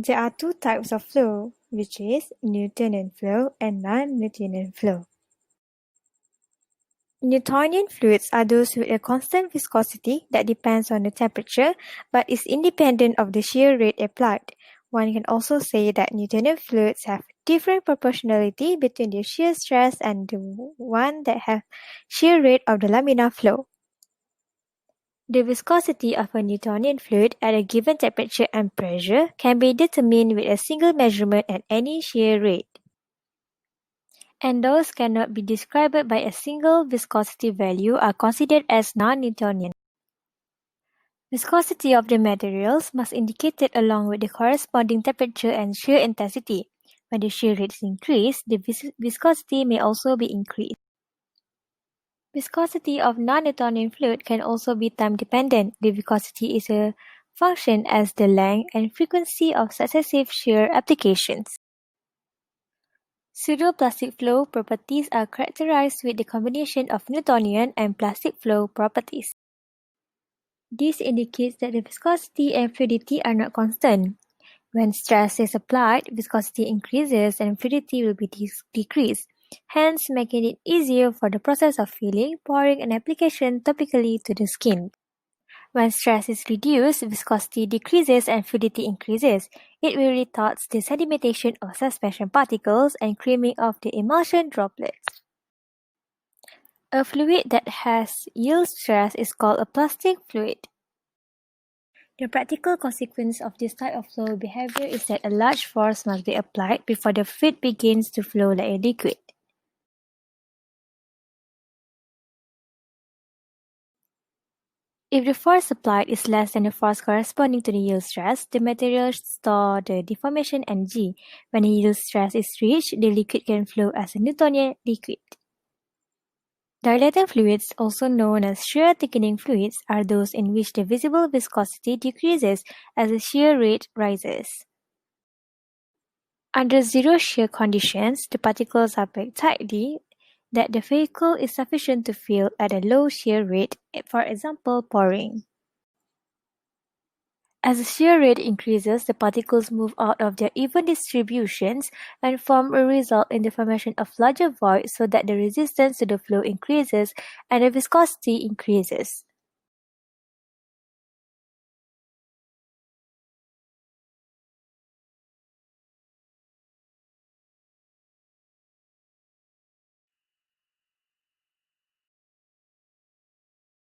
There are two types of flow, which is Newtonian flow and non-Newtonian flow. Newtonian fluids are those with a constant viscosity that depends on the temperature but is independent of the shear rate applied. One can also say that Newtonian fluids have different proportionality between the shear stress and the one that have shear rate of the laminar flow. The viscosity of a Newtonian fluid at a given temperature and pressure can be determined with a single measurement at any shear rate. And those cannot be described by a single viscosity value are considered as non-Newtonian. Viscosity of the materials must indicate it along with the corresponding temperature and shear intensity. When the shear rates increase, the viscosity may also be increased. Viscosity of non-Newtonian fluid can also be time-dependent. The viscosity is a function as the length and frequency of successive shear applications. Pseudo-plastic flow properties are characterized with the combination of Newtonian and plastic flow properties. This indicates that the viscosity and fluidity are not constant. When stress is applied, viscosity increases and fluidity will be decreased, hence making it easier for the process of filling, pouring, and application topically to the skin. When stress is reduced, viscosity decreases and fluidity increases. It will retard the sedimentation of suspension particles and creaming of the emulsion droplets. A fluid that has yield stress is called a plastic fluid. The practical consequence of this type of flow behavior is that a large force must be applied before the fluid begins to flow like a liquid. If the force applied is less than the force corresponding to the yield stress, the material store the deformation energy. When the yield stress is reached, the liquid can flow as a Newtonian liquid. Dilated fluids, also known as shear thickening fluids, are those in which the visible viscosity decreases as the shear rate rises. Under zero shear conditions, the particles are packed tightly that the vehicle is sufficient to fill at a low shear rate, for example pouring. As the shear rate increases, the particles move out of their even distributions and form a result in the formation of larger voids so that the resistance to the flow increases and the viscosity increases.